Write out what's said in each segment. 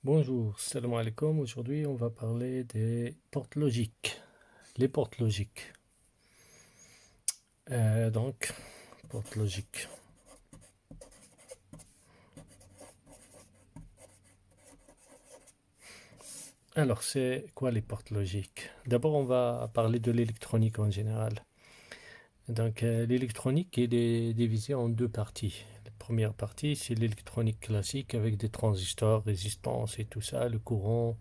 Bonjour, salam alaikum. Aujourd'hui, on va parler des portes logiques. Les portes logiques. Donc, portes logiques. Alors, c'est quoi les portes logiques? D'abord, on va parler de l'électronique en général. Donc, l'électronique est divisée en deux parties. La première partie, c'est l'électronique classique avec des transistors, résistances et tout ça, le courant,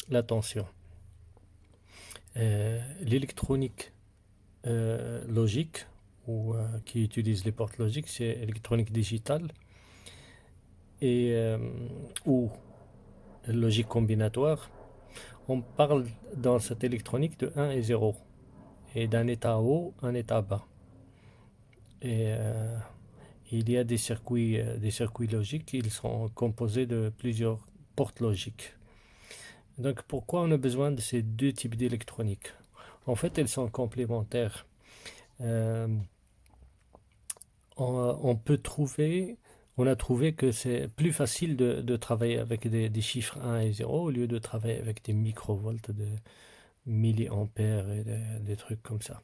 la tension. L'électronique logique ou qui utilise les portes logiques, c'est électronique digitale et ou logique combinatoire. On parle dans cette électronique de 1 et 0 et d'un état haut, un état bas. Et il y a des circuits logiques, ils sont composés de plusieurs portes logiques. Donc pourquoi on a besoin de ces deux types d'électronique? En fait, elles sont complémentaires. Euh, on peut trouver, on a trouvé que c'est plus facile de travailler avec des chiffres 1 et 0 au lieu de travailler avec des microvolts, de milliampères et des trucs comme ça.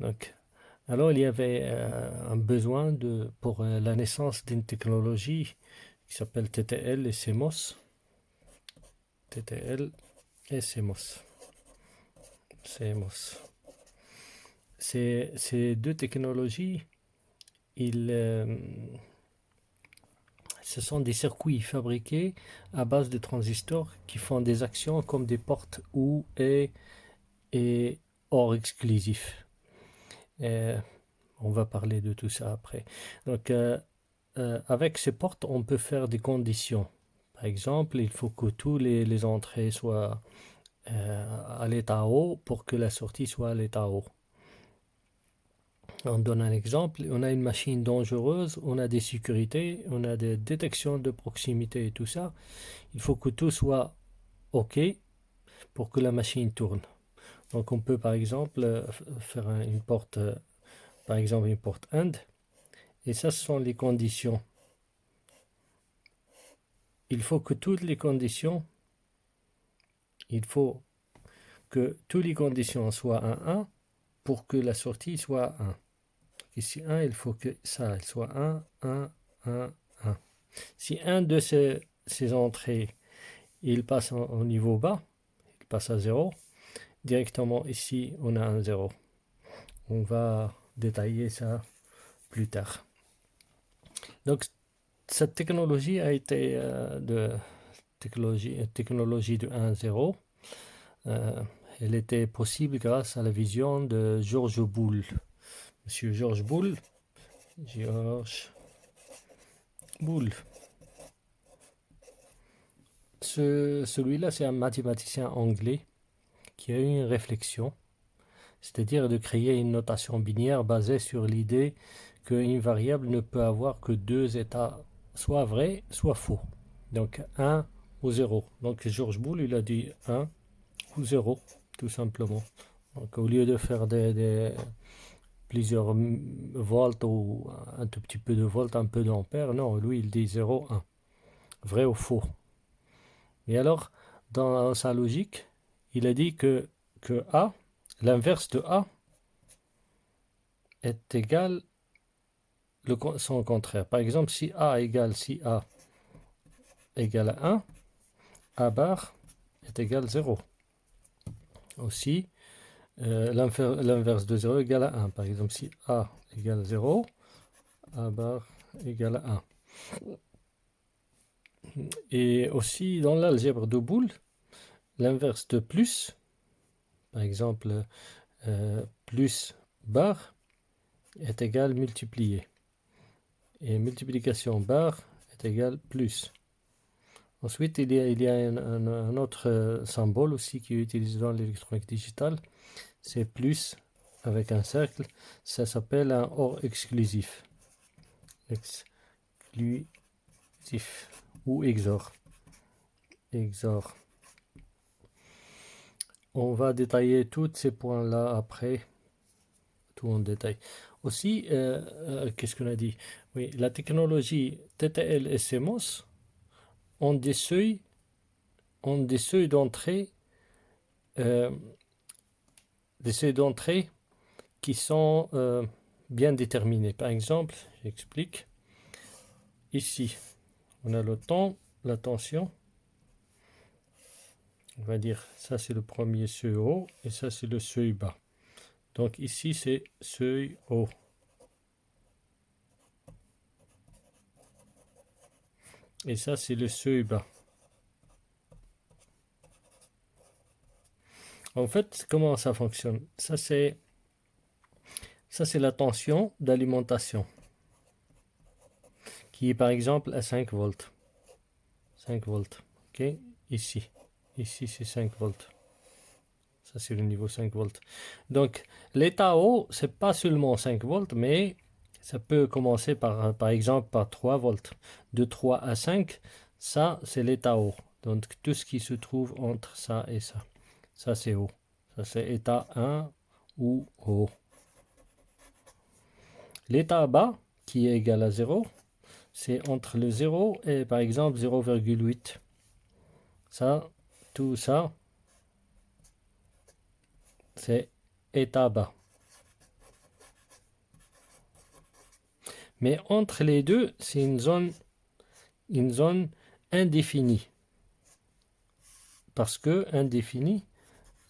Donc, alors il y avait un besoin pour la naissance d'une technologie qui s'appelle TTL et CMOS. TTL et CMOS. CMOS. Ces deux technologies, ils, ce sont des circuits fabriqués à base de transistors qui font des actions comme des portes OU et OR exclusifs. On va parler de tout ça après. Donc, avec ces portes, on peut faire des conditions. Par exemple, il faut que tous les entrées soient à l'état haut pour que la sortie soit à l'état haut. On donne un exemple, on a une machine dangereuse, on a des sécurités, on a des détections de proximité et tout ça. Il faut que tout soit OK pour que la machine tourne. Donc on peut par exemple faire une porte, par exemple une porte AND, et ça ce sont les conditions. Il faut que toutes les conditions, il faut que toutes les conditions soient un 1 pour que la sortie soit 1. Ici 1, il faut que ça soit 1, 1, 1, 1. Si un de ces entrées, il passe au niveau bas, il passe à 0, directement ici, on a un 0. On va détailler ça plus tard. Donc, cette technologie a été de technologie de 1 à 0. Elle était possible grâce à la vision de George Boole. Monsieur George Boole. George Boole. Celui-là, c'est un mathématicien anglais qui a eu une réflexion, c'est-à-dire de créer une notation binaire basée sur l'idée qu'une variable ne peut avoir que deux états, soit vrai, soit faux. Donc 1 ou 0. Donc George Boole, il a dit 1 ou 0, tout simplement. Donc au lieu de faire plusieurs volts ou un tout petit peu de volts, un peu d'ampères, non, lui il dit 0, 1. Vrai ou faux. Et alors, dans sa logique, il a dit que A, l'inverse de A, est égal son contraire. Par exemple, si A égale à 1, A bar est égal à 0. Aussi, l'inverse de 0 égale à 1. Par exemple, si A égale 0, A bar égale à 1. Et aussi, dans l'algèbre de Boole, l'inverse de plus, par exemple, plus bar est égal multiplié. Et multiplication bar est égal plus. Ensuite, il y a un autre symbole aussi qui est utilisé dans l'électronique digitale. C'est plus avec un cercle. Ça s'appelle un OR exclusif. Exclusif. Ou XOR. XOR. On va détailler tous ces points-là après. Tout en détail. Aussi, qu'est-ce qu'on a dit? Oui, la technologie TTL et CMOS ont des seuils ont des seuils d'entrée qui sont bien déterminés. Par exemple, j'explique. Ici, on a le temps, la tension. On va dire, ça c'est le premier seuil haut et ça c'est le seuil bas. Donc ici c'est seuil haut. Et ça c'est le seuil bas. En fait, comment ça fonctionne? Ça c'est la tension d'alimentation qui est par exemple à 5 volts. 5 volts. OK? Ici. Ici c'est 5 volts. Ça c'est le niveau 5 volts. Donc l'état haut, c'est pas seulement 5 volts, mais ça peut commencer par exemple par 3 volts. De 3 à 5, ça c'est l'état haut. Donc tout ce qui se trouve entre ça et ça. Ça c'est haut. Ça c'est état 1 ou haut. L'état bas, qui est égal à 0, c'est entre le 0 et par exemple 0,8. Ça, tout ça, c'est état bas. Mais entre les deux, c'est une zone indéfinie. Parce que indéfini,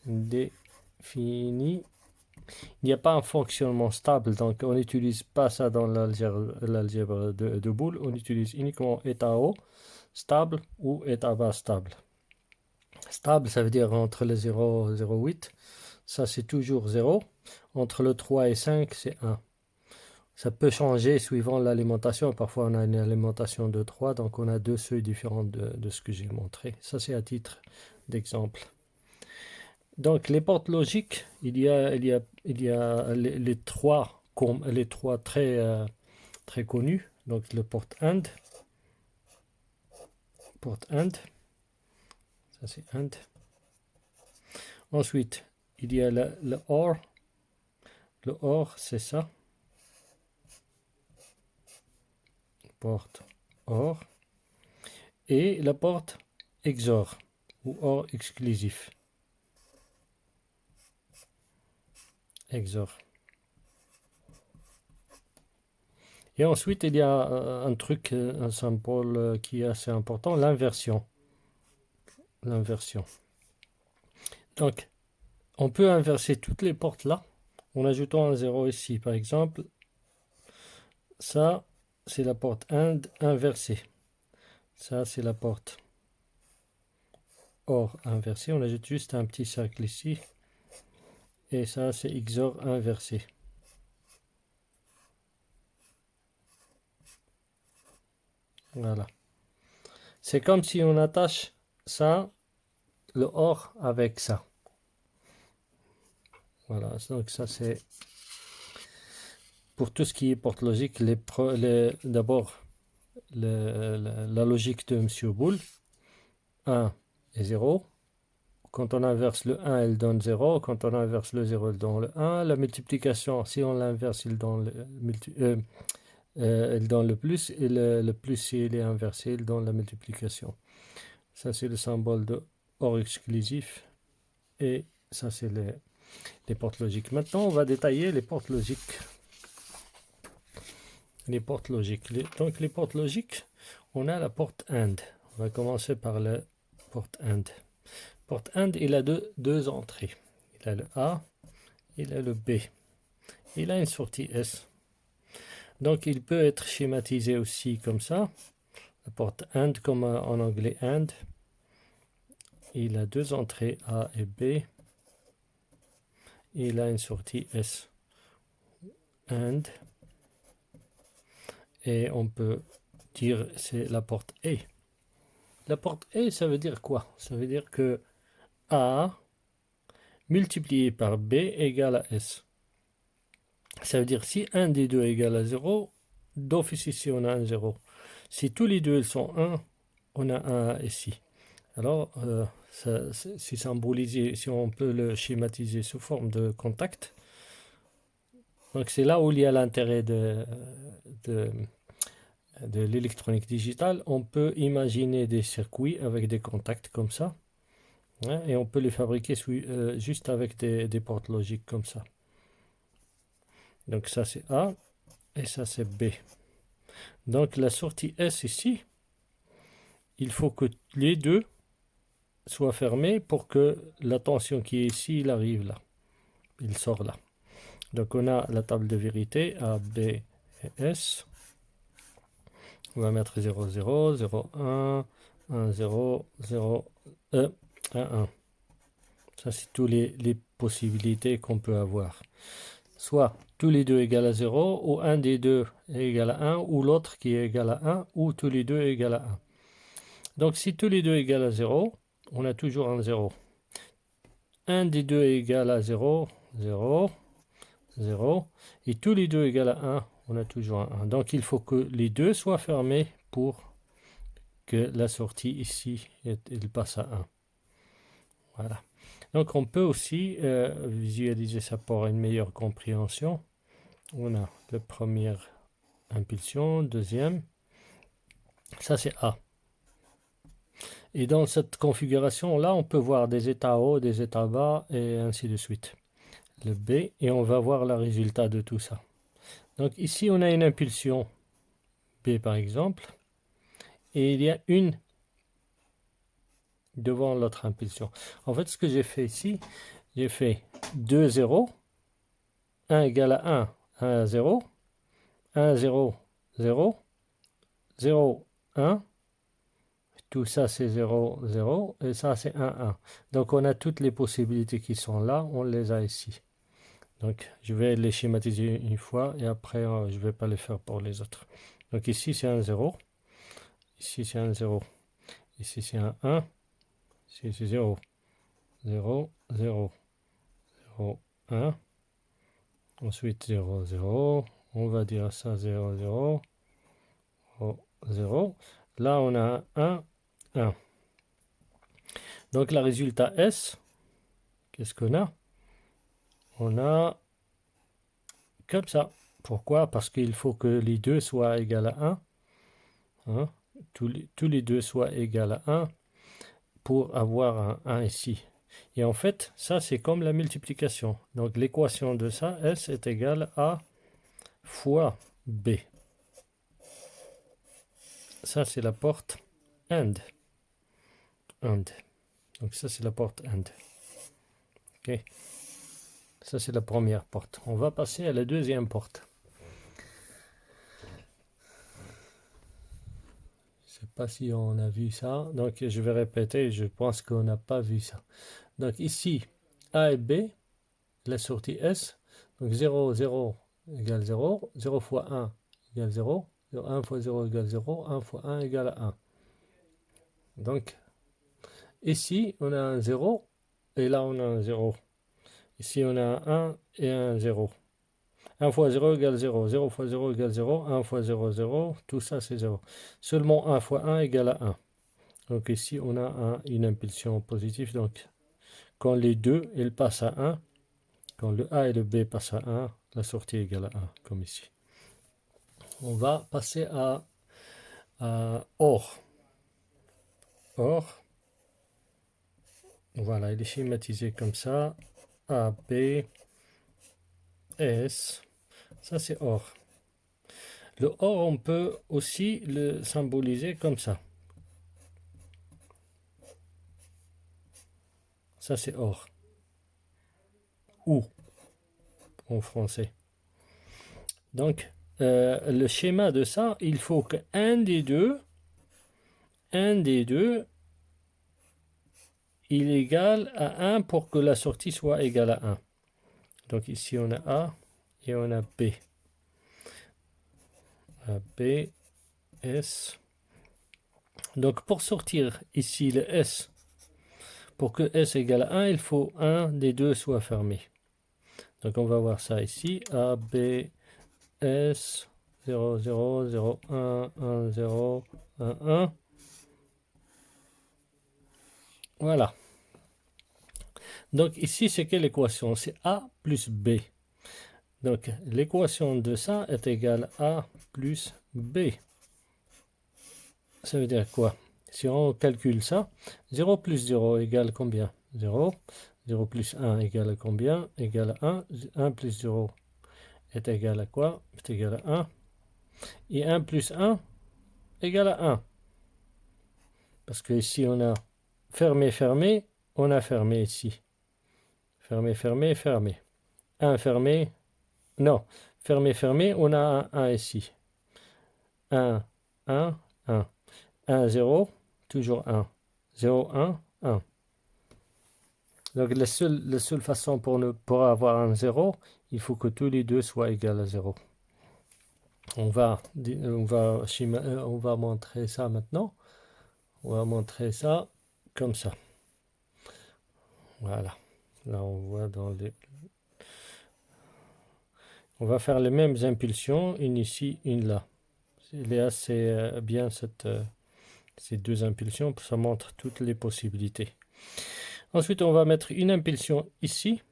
il n'y a pas un fonctionnement stable. Donc on n'utilise pas ça dans l'algèbre de Boole. On utilise uniquement état haut, stable ou état bas stable. Stable, ça veut dire entre le 0 et 0,8. Ça, c'est toujours 0. Entre le 3 et 5, c'est 1. Ça peut changer suivant l'alimentation. Parfois, on a une alimentation de 3, donc on a deux seuils différents de ce que j'ai montré. Ça, c'est à titre d'exemple. Donc, les portes logiques, il y a les trois très connus. Donc, le porte AND. Porte AND. Ça, c'est AND. Ensuite, il y a le OR. Le OR, c'est ça. Porte OR. Et la porte XOR, ou OR exclusif. XOR. Et ensuite, il y a un truc, un symbole qui est assez important, l'inversion. L'inversion. Donc, on peut inverser toutes les portes là, en ajoutant un 0 ici. Par exemple, ça, c'est la porte AND inversée. Ça, c'est la porte OR inversée. On ajoute juste un petit cercle ici. Et ça, c'est XOR inversé. Voilà. C'est comme si on attache ça, le OR, avec ça. Voilà, donc ça c'est pour tout ce qui est porte logique. D'abord, la logique de M. Boole, 1 et 0. Quand on inverse le 1, elle donne 0. Quand on inverse le 0, elle donne le 1. La multiplication, si on l'inverse, elle donne le plus. Et le plus, si il est inversé, il donne la multiplication. Ça, c'est le symbole de OR exclusif. Et ça, c'est les portes logiques. Maintenant, on va détailler les portes logiques. Les portes logiques. Donc, les portes logiques, on a la porte AND. On va commencer par la porte AND. Porte AND, il a deux entrées. Il a le A, il a le B. Il a une sortie S. Donc, il peut être schématisé aussi comme ça. La porte AND, comme en anglais AND. Il a deux entrées A et B. Il a une sortie S. AND. Et on peut dire c'est la porte A. La porte A, ça veut dire quoi? Ça veut dire que A multiplié par B égale à S. Ça veut dire si un des deux égale à 0, d'office ici on a un 0. Si tous les deux sont 1, on a un ici. Alors, c'est symbolisé, si on peut le schématiser sous forme de contact. Donc c'est là où il y a l'intérêt de l'électronique digitale, on peut imaginer des circuits avec des contacts comme ça, hein, et on peut les fabriquer juste avec des portes logiques comme ça. Donc ça c'est A et ça c'est B. Donc la sortie S ici, il faut que les deux soient fermés pour que la tension qui est ici, il arrive là. Il sort là. Donc on a la table de vérité A, B et S. On va mettre 0, 0, 0, 1, 1, 0, 0, 1, 1. Ça, c'est toutes les possibilités qu'on peut avoir. Soit tous les deux égales à 0, ou un des deux est égal à 1, ou l'autre qui est égal à 1, ou tous les deux égales à 1. Donc si tous les deux égales à 0, on a toujours un 0. Un des deux est égal à 0, 0, 0. Et tous les deux égales à 1, on a toujours un 1. Donc il faut que les deux soient fermés pour que la sortie ici, elle passe à 1. Voilà. Donc on peut aussi visualiser ça pour une meilleure compréhension. On a la première impulsion, deuxième. Ça c'est A. Et dans cette configuration-là, on peut voir des états hauts, des états bas, et ainsi de suite. Le B, et on va voir le résultat de tout ça. Donc ici, on a une impulsion B par exemple, et il y a une devant l'autre impulsion. En fait, ce que j'ai fait ici, j'ai fait 2 0, 1 égale à 1, 1 à 0, 1 0, 0, 0, 1, tout ça c'est 0, 0, et ça c'est 1, 1. Donc on a toutes les possibilités qui sont là, on les a ici. Donc je vais les schématiser une fois, et après je ne vais pas les faire pour les autres. Donc ici c'est un 0, ici c'est un 0, ici c'est un 1, ici c'est 0, 0, 0, 0, 1, ensuite 0, 0, on va dire ça 0, 0, 0, 0. Là on a 1, 1. Donc le résultat S, qu'est-ce qu'on a? On a comme ça. Pourquoi? Parce qu'il faut que les deux soient égaux à 1. Hein? Tous les deux soient égaux à 1 pour avoir un 1 ici. Et en fait, ça c'est comme la multiplication. Donc l'équation de ça, S est égale à fois B. Ça c'est la porte AND. AND. Donc ça c'est la porte AND. Ok. Ça c'est la première porte. On va passer à la deuxième porte. Je ne sais pas si on a vu ça. Donc je vais répéter. Je pense qu'on n'a pas vu ça. Donc ici, A et B, la sortie S. Donc 0, 0 égale 0. 0 fois 1 égale 0. 1 fois 0 égale 0. 1 fois 1 égale 1. Donc ici, on a un 0. Et là, on a un 0. Ici, on a un 1 et un 0. 1 fois 0 égale 0. 0 fois 0 égale 0. 1 fois 0, 0. Tout ça, c'est 0. Seulement 1 fois 1 égale à 1. Donc ici, on a une impulsion positive. Donc, quand les deux, ils passent à 1, quand le A et le B passent à 1, la sortie est égale à 1, comme ici. On va passer à OR. OR. Voilà, il est schématisé comme ça. A, B, S. Ça, c'est OR. Le OR, on peut aussi le symboliser comme ça. Ça, c'est OR. Ou, en français. Donc, le schéma de ça, il faut qu'un des deux, il est égal à 1 pour que la sortie soit égale à 1. Donc ici, on a A et on a B. A, B, S. Donc, pour sortir ici le S, pour que S égale à 1, il faut un des deux soit fermé. Donc, on va voir ça ici. A, B, S, 0, 0, 0, 1, 1, 0, 1, 1. Voilà. Donc, ici, c'est quelle équation? C'est A plus B. Donc, l'équation de ça est égale à A plus B. Ça veut dire quoi? Si on calcule ça, 0 plus 0 égale combien? 0. 0 plus 1 égale à combien? Égale à 1. 1 plus 0 est égal à quoi? Est égal à 1. Et 1 plus 1 égale à 1. Parce que ici, on a fermé, fermé, on a fermé ici. Fermé, fermé, fermé. 1 fermé, non. Fermé, fermé, on a un 1 ici. 1, 1, 1. 1, 0, toujours 1. 0, 1, 1. Donc la seule façon pour avoir un 0, il faut que tous les deux soient égaux à 0. On va montrer ça maintenant. On va montrer ça comme ça. Voilà. Là, on voit dans les... On va faire les mêmes impulsions, une ici, une là. Il est assez bien ces deux impulsions, ça montre toutes les possibilités. Ensuite, on va mettre une impulsion ici.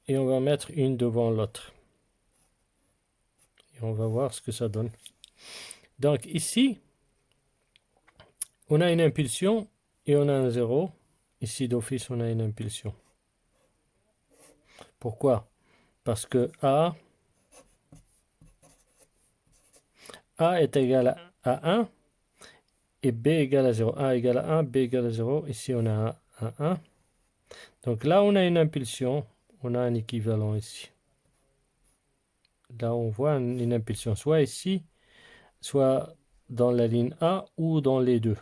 Et on va mettre une devant l'autre. Et on va voir ce que ça donne. Donc ici, on a une impulsion et on a un 0. Ici d'office, on a une impulsion. Pourquoi? Parce que A est égal à 1 et B égale à 0. A égale à 1, B égale à 0. Ici, on a un 1. Donc là, on a une impulsion. On a un équivalent ici. Là, on voit une impulsion soit ici, soit dans la ligne A ou dans les deux.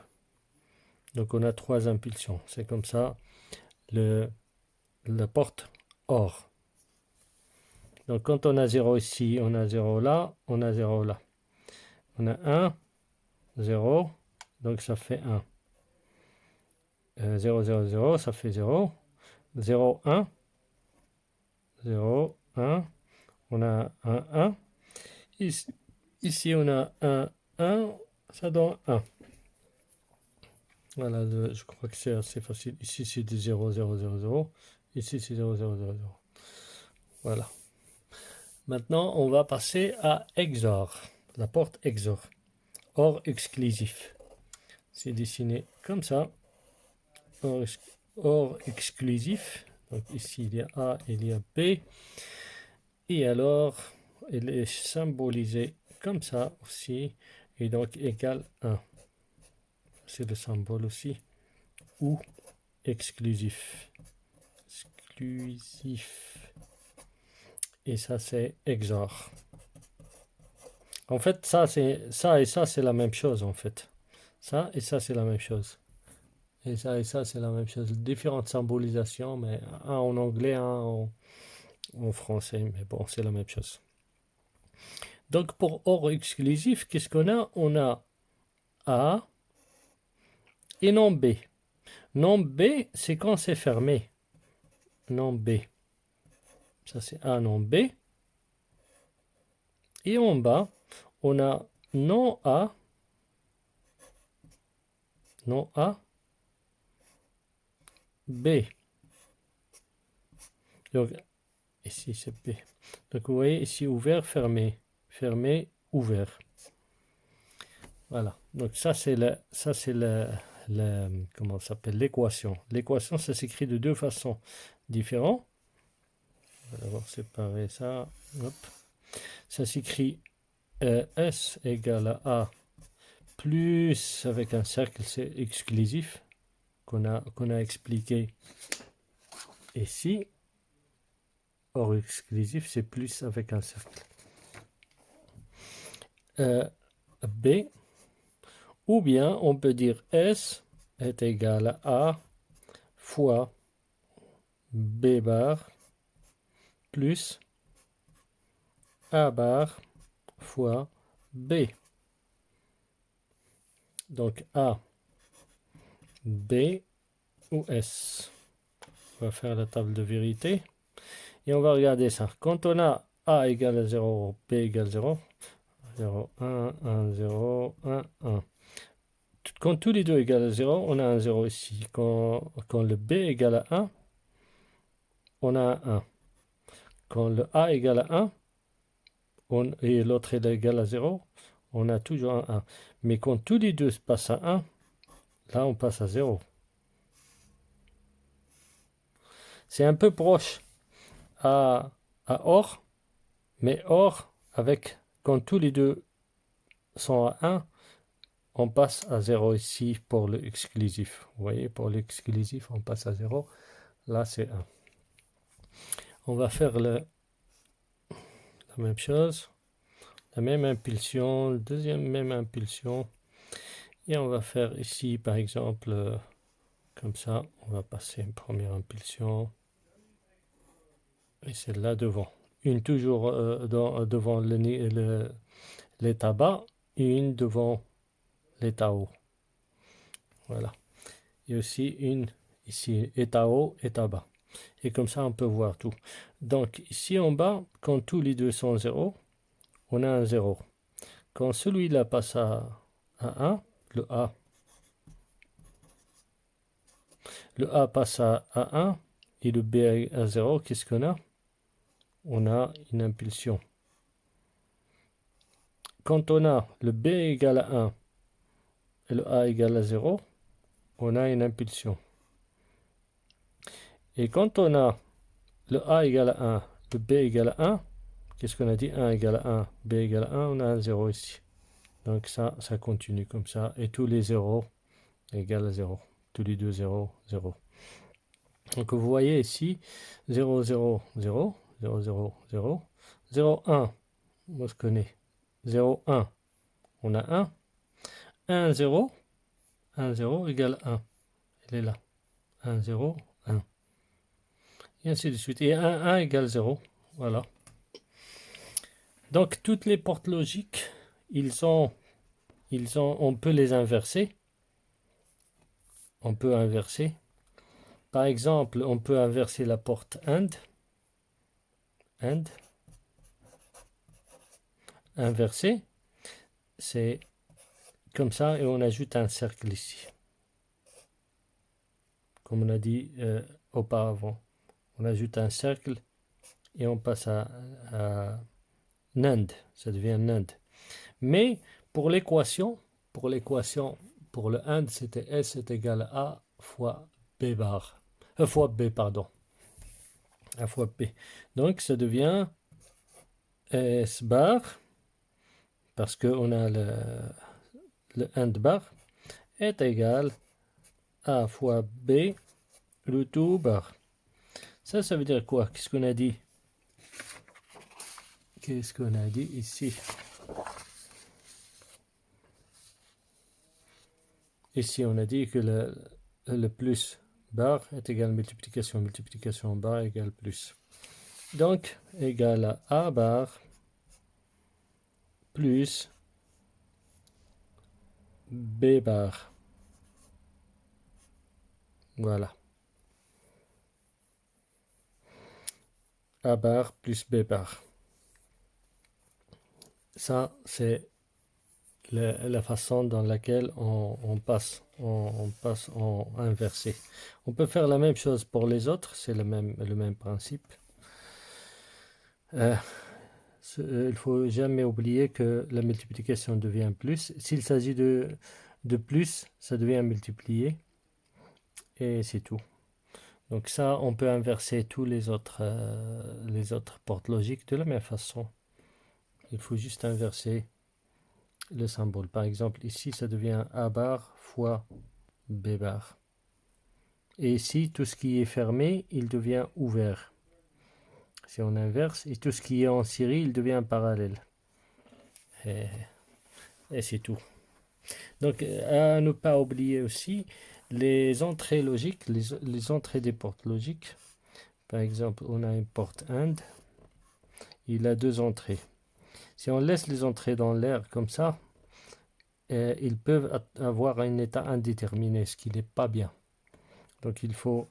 Donc on a 3 impulsions. C'est comme ça la porte OR. Donc quand on a 0 ici, on a 0 là, on a 0 là. On a 1, 0, donc ça fait 1. 0, 0, 0, ça fait 0. 0, 1, 0, 1. On a 1, 1. Ici on a 1, 1, ça donne 1. Voilà, je crois que c'est assez facile. Ici c'est du 0, 0, 0, 0. Ici c'est 0, 0, 0, 0. Voilà. Maintenant, on va passer à XOR, la porte XOR, OR exclusif. C'est dessiné comme ça, OR exclusif. Donc ici, il y a A, il y a B. Et alors, il est symbolisé comme ça aussi, et donc égal 1. C'est le symbole aussi, ou exclusif. Exclusif. Et ça, c'est XOR. En fait, ça et ça, c'est la même chose, en fait. Ça et ça, c'est la même chose. Et ça, c'est la même chose. Différentes symbolisations, mais un en anglais, un en français. Mais bon, c'est la même chose. Donc, pour OR exclusif, qu'est-ce qu'on a? On a A et non B. Non B, c'est quand c'est fermé. Non B. Ça, c'est A, non B. Et en bas, on a non A. Non A. B. Donc, ici, c'est B. Donc, vous voyez ici, ouvert, fermé. Fermé, ouvert. Voilà. Donc, ça, c'est comment ça s'appelle? L'équation. L'équation, ça s'écrit de deux façons différentes. On va d'abord séparer ça. Hop. Ça s'écrit S égale à A plus avec un cercle, c'est exclusif qu'on a expliqué ici. Or exclusif, c'est plus avec un cercle. B, ou bien on peut dire S est égal à A fois B bar plus A bar fois B. Donc A, B ou S. On va faire la table de vérité. Et on va regarder ça. Quand on a A égale à 0, B égale 0, 0, 1, 1, 0, 1, 1. Quand tous les deux égale à 0, on a un 0 ici. Quand le B égale à 1, on a un 1. Quand le A égale à 1, et l'autre est égal à 0, on a toujours un 1. Mais quand tous les deux passent à 1, là on passe à 0. C'est un peu proche à OR, mais OR, quand tous les deux sont à 1, on passe à 0 ici pour le exclusif. Vous voyez, pour l'exclusif, on passe à 0. Là, c'est 1. On va faire la même chose. La même impulsion, deuxième même impulsion. Et on va faire ici, par exemple, comme ça. On va passer une première impulsion. Et celle-là devant. Une toujours devant l'état bas et une devant l'état haut. Voilà. Et aussi une ici, état haut, état bas. Et comme ça, on peut voir tout. Donc, ici en bas, quand tous les deux sont 0, on a un 0. Quand celui-là passe à 1, le A passe à 1 et le B à 0, qu'est-ce qu'on a? On a une impulsion. Quand on a le B égale à 1 et le A égale à 0, on a une impulsion. Et quand on a le A égale à 1, le B égale à 1, qu'est-ce qu'on a dit? 1 égale à 1, B égale à 1, on a un 0 ici. Donc ça continue comme ça. Et tous les 0 égale à 0. Tous les deux 0, 0. Donc vous voyez ici 0, 0, 0, 0, 0, 0, 0, 1, on se connaît. 0, 1, on a 1. 1, 0, 1, 0 égale 1. Elle est là. 1, 0, 1. Et ainsi de suite. Et 1, 1 égale 0. Voilà. Donc toutes les portes logiques, on peut les inverser. On peut inverser. Par exemple, on peut inverser la porte AND. AND. Inverser. C'est comme ça et on ajoute un cercle ici. Comme on a dit auparavant. On ajoute un cercle et on passe à NAND. Ça devient NAND. Mais pour l'équation, pour le AND, c'était S est égal à A fois B bar. Fois B, pardon. A fois B. Donc ça devient S bar, parce qu'on a le AND bar, est égal à A fois B, le tout bar. Ça veut dire quoi? Qu'est-ce qu'on a dit? Qu'est-ce qu'on a dit ici? Ici, on a dit que le plus bar est égal à multiplication. Multiplication bar égale plus. Donc, égal à A bar plus B bar. Voilà. A bar plus B bar. Ça, c'est la façon dans laquelle on passe en inversé. On peut faire la même chose pour les autres, c'est le même principe. Il ne faut jamais oublier que la multiplication devient plus. S'il s'agit de plus, ça devient multiplié. Et c'est tout. Donc ça, on peut inverser tous les autres portes logiques de la même façon. Il faut juste inverser le symbole. Par exemple, ici, ça devient A bar fois B bar. Et ici, tout ce qui est fermé, il devient ouvert. Si on inverse, et tout ce qui est en série, il devient parallèle. Et c'est tout. Donc, à ne pas oublier aussi les entrées logiques, les entrées des portes logiques. Par exemple, on a une porte AND. Il a deux entrées. Si on laisse les entrées dans l'air comme ça, ils peuvent avoir un état indéterminé, ce qui n'est pas bien. Donc il faut,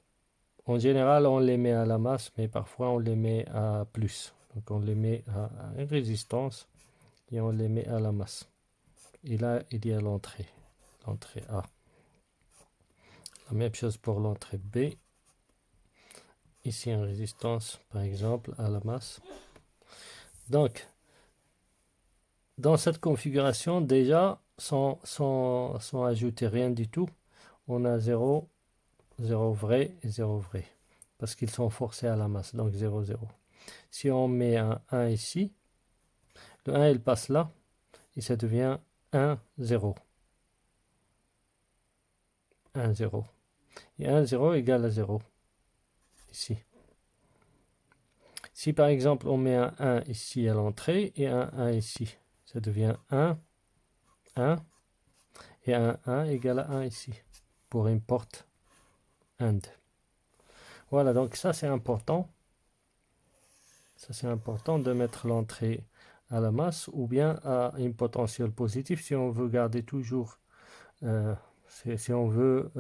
en général, on les met à la masse, mais parfois on les met à plus. Donc on les met à une résistance et on les met à la masse. Et là, il y a l'entrée A. La même chose pour l'entrée B. Ici, une résistance, par exemple, à la masse. Donc, dans cette configuration, déjà, sans ajouter rien du tout, on a 0, 0 vrai et 0 vrai. Parce qu'ils sont forcés à la masse, donc 0, 0. Si on met un 1 ici, le 1 il passe là, et ça devient 1, 0. 1, 0. Et 1, 0 égale à 0, ici. Si par exemple on met un 1 ici à l'entrée et un 1 ici, ça devient 1, 1, et un 1 égale à 1 ici, pour une porte AND. Voilà, donc ça c'est important. Ça c'est important de mettre l'entrée à la masse ou bien à une potentielle positive si on veut garder toujours, si on veut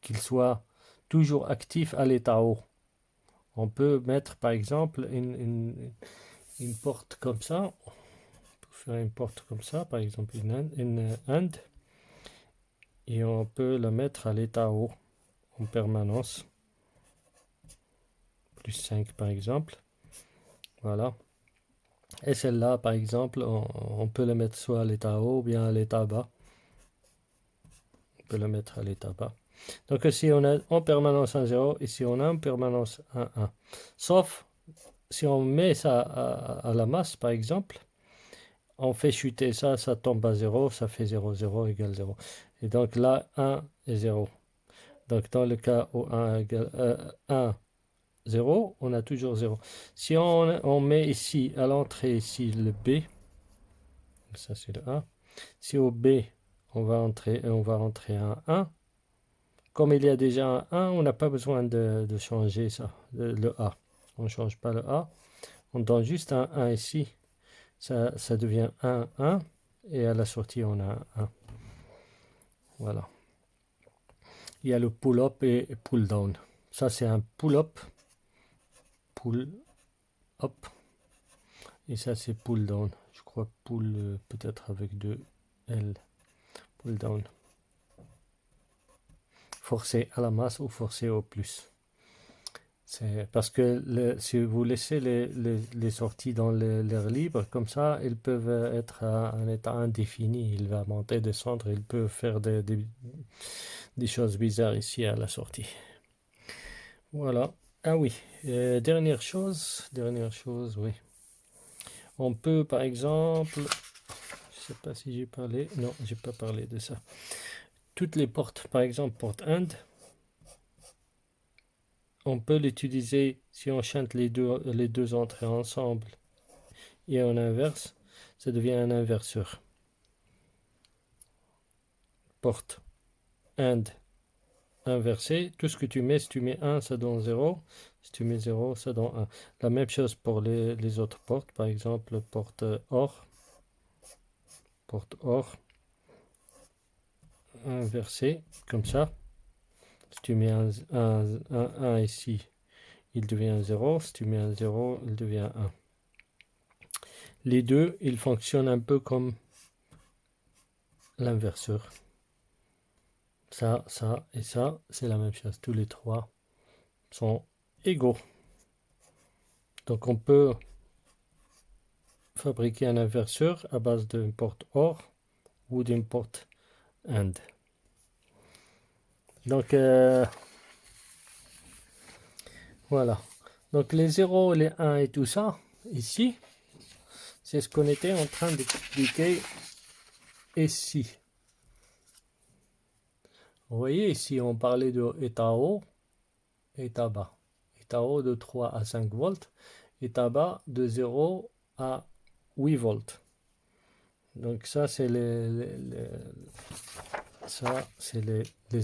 qu'il soit toujours actif à l'état haut. On peut mettre par exemple une porte comme ça. On peut faire une porte comme ça, par exemple une AND, et on peut la mettre à l'état haut en permanence. Plus 5 par exemple. Voilà. Et celle-là, par exemple, on peut le mettre soit à l'état haut ou bien à l'état bas. On peut le mettre à l'état bas. Donc ici, on a en permanence un 0, ici on a en permanence un 1. Sauf si on met ça à la masse, par exemple, on fait chuter ça, ça tombe à 0, ça fait 0, 0 égale 0. Et donc là, 1 et 0. Donc dans le cas où 1 égale 1, 0, on a toujours 0. Si on met ici, à l'entrée, ici, le B, ça c'est le A. Si au B, on va rentrer un 1, comme il y a déjà un 1, on n'a pas besoin de changer ça, le A. On ne change pas le A. On donne juste un 1 ici. Ça devient 1, 1. Et à la sortie, on a un 1. Voilà. Il y a le pull-up et pull-down. Ça, c'est un pull-up, pull-up. Et ça, c'est pull-down. Je crois pull peut-être avec deux L. Pull-down. Forcer à la masse ou forcer au plus. C'est parce que si vous laissez les sorties dans l'air libre, comme ça, ils peuvent être à un état indéfini. Il va monter, descendre, il peut faire des choses bizarres ici à la sortie. Voilà. Ah oui, dernière chose, oui. On peut par exemple, je sais pas si j'ai parlé, non, j'ai pas parlé de ça. Toutes les portes, par exemple, porte AND, on peut l'utiliser si on chante les deux entrées ensemble et en inverse, ça devient un inverseur. Porte AND inversé, tout ce que tu mets, si tu mets 1, ça donne 0, si tu mets 0, ça donne 1. La même chose pour les autres portes, par exemple, porte OR, inversé, comme ça. Si tu mets un 1 ici, il devient un 0, si tu mets un 0, il devient 1. Les deux, ils fonctionnent un peu comme l'inverseur. Ça, et ça, c'est la même chose. Tous les trois sont égaux. Donc on peut fabriquer un inverseur à base d'une porte OR ou d'une porte AND. Donc voilà. Donc les 0, les 1 et tout ça, ici, c'est ce qu'on était en train d'expliquer ici. Vous voyez, ici, on parlait de état haut, état bas. État haut de 3 à 5 volts, état bas de 0 à 8 volts. Donc ça, c'est les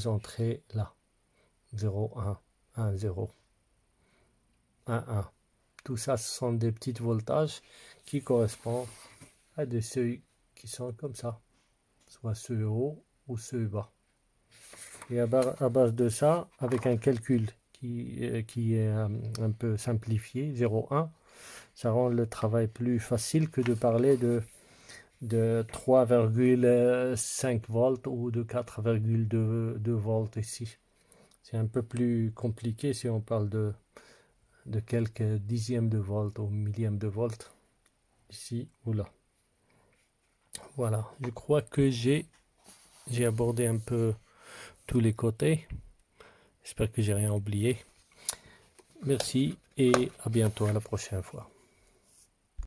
entrées là. 0, 1, 1, 0, 1, 1. Tout ça, ce sont des petits voltages qui correspondent à des seuils qui sont comme ça. Soit ceux haut ou ceux bas. Et à base de ça, avec un calcul qui est un peu simplifié, 0,1, ça rend le travail plus facile que de parler de 3,5 volts ou de 4,2 volts ici. C'est un peu plus compliqué si on parle de quelques dixièmes de volts ou millièmes de volts ici ou là. Voilà, je crois que j'ai abordé un peu tous les côtés. J'espère que j'ai rien oublié. Merci et à bientôt à la prochaine fois.